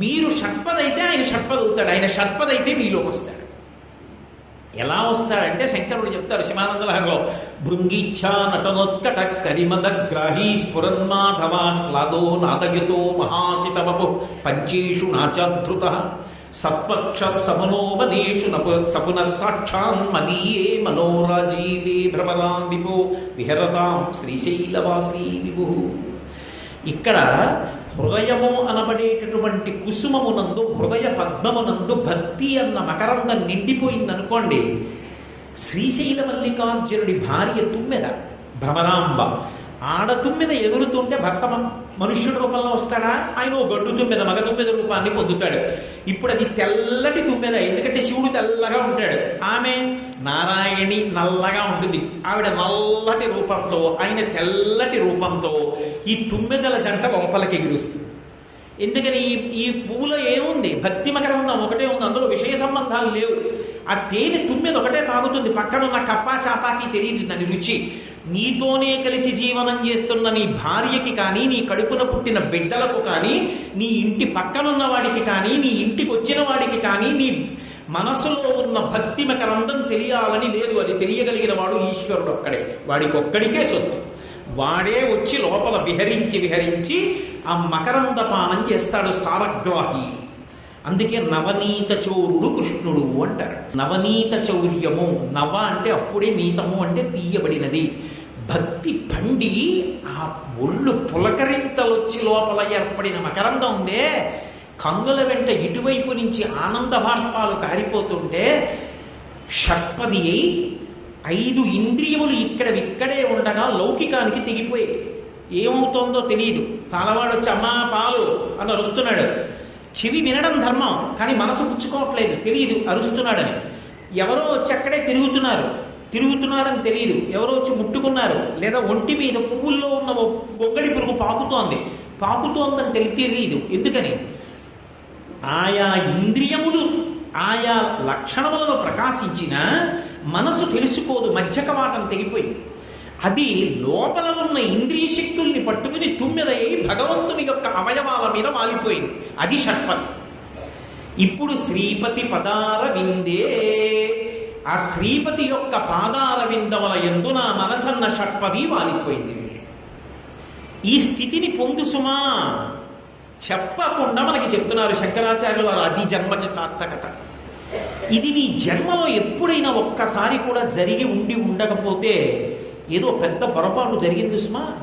మీరు షట్పదైతే ఆయన షట్పద అవుతాడు, ఆయన షట్పదైతే మీలోకి వస్తాడు. ఎలా వస్తాడంటే శంకరుడు చెప్తారు శివానంద లహరిలో, భృంగిచ్ఛా నటనోత్కట కరిమదగ్రాహీ స్ఫురన్మాధవాహ్లాదో నాదయతో మహాసితవపు పంచేషు నాచాధృత సత్పక్ష సమనోవదేషు సపున సాక్షాన్ మదీయే మనోరాజీవే భ్రమరాందిపో విహరతాం శ్రీశైలవాసీ విభు. ఇక్కడ హృదయము అనబడేటటువంటి కుసుమమునందు, హృదయ పద్మమునందు భక్తి అన్న మకరందం నిండిపోయిందనుకోండి. శ్రీశైల మల్లికార్జునుడి భార్య తుమ్మెద భ్రమరాంబ, ఆడ తుమ్మెద ఎగురుతుంటే భర్త మనుష్యుడి రూపంలో వస్తాడా? ఆయన ఓ గడ్డు తుమ్మెద, మగ తుమ్మెద రూపాన్ని పొందుతాడు. ఇప్పుడు అది తెల్లటి తుమ్మెద, ఎందుకంటే శివుడు తెల్లగా ఉంటాడు, ఆమె నారాయణి నల్లగా ఉంటుంది. ఆవిడ నల్లటి రూపంతో, ఆయన తెల్లటి రూపంతో ఈ తుమ్మెదల జంట లోపలికి ఎగురుస్తుంది. ఎందుకని? ఈ పువ్వులో ఏముంది? భక్తి మకరందం ఒకటే ఉంది, అందులో విషయ సంబంధాలు లేవు. ఆ తేనె తుమ్మెద ఒకటే తాగుతుంది, పక్కనున్న కప్పా చాపాకి తెలియదు దాని రుచి. నీతోనే కలిసి జీవనం చేస్తున్న నీ భార్యకి కానీ, నీ కడుపున పుట్టిన బిడ్డలకు కానీ, నీ ఇంటి పక్కనున్న వాడికి కానీ, నీ ఇంటికి వచ్చిన వాడికి కానీ నీ మనసులో ఉన్న భక్తి మకరందం తెలియాలని లేదు. అది తెలియగలిగిన వాడు ఈశ్వరుడు ఒక్కడే, వాడికి ఒక్కడికే సొత్తు. వాడే వచ్చి లోపల విహరించి ఆ మకరంద పానం చేస్తాడు, సారగ్రాహి. అందుకే నవనీత చౌరుడు కృష్ణుడు అంటారు. నవనీత చౌర్యము, నవ అంటే అప్పుడే, నీతము అంటే తీయబడినది. భక్తి పండి ఆ ఒళ్ళు పులకరింతలొచ్చి లోపల ఏర్పడిన మకరందం ఉందే, కంగుల వెంట ఇటువైపు నుంచి ఆనంద బాష్పాలు కారిపోతుంటే షట్పది అయి 5 ఇంద్రియములు ఇక్కడే ఉండగా లౌకికానికి తెగిపోయాయి. ఏమవుతోందో తెలియదు. పాలవాడు వచ్చి అమ్మా పాలు అని అరుస్తున్నాడు. చెవి వినడం ధర్మం, కానీ మనసు పుచ్చుకోవట్లేదు, తెలియదు అరుస్తున్నాడని. ఎవరో వచ్చి అక్కడే తిరుగుతున్నారని తెలియదు. ఎవరో వచ్చి ముట్టుకున్నారు, లేదా ఒంటి మీద పువ్వుల్లో ఉన్న గొంగళి పురుగు పాకుతోందని తెలియదు. ఎందుకని? ఆయా ఇంద్రియములు ఆయా లక్షణములను ప్రకాశించిన మనసు తెలుసుకోదు, మధ్యకవాటం తెగిపోయింది. అది లోపల ఉన్న ఇంద్రియ శక్తుల్ని పట్టుకుని తుమ్మెదై భగవంతుని యొక్క అవయవాల మీద వాలిపోయింది. అది షట్పది. ఇప్పుడు శ్రీపతి పదార విందే, ఆ శ్రీపతి యొక్క పాదార విందముల యందు నా మనసన్న షట్పది వాలిపోయింది. ఈ స్థితిని పొందు సుమా చెప్పకుండా మనకి చెప్తున్నారు శంకరాచార్యులు వారు. అది జన్మకి సార్థకత. ఇది నీ జన్మలో ఎప్పుడైనా ఒక్కసారి కూడా జరిగి ఉండకపోతే ఏదో పెద్ద పొరపాటు జరిగింది సుమా.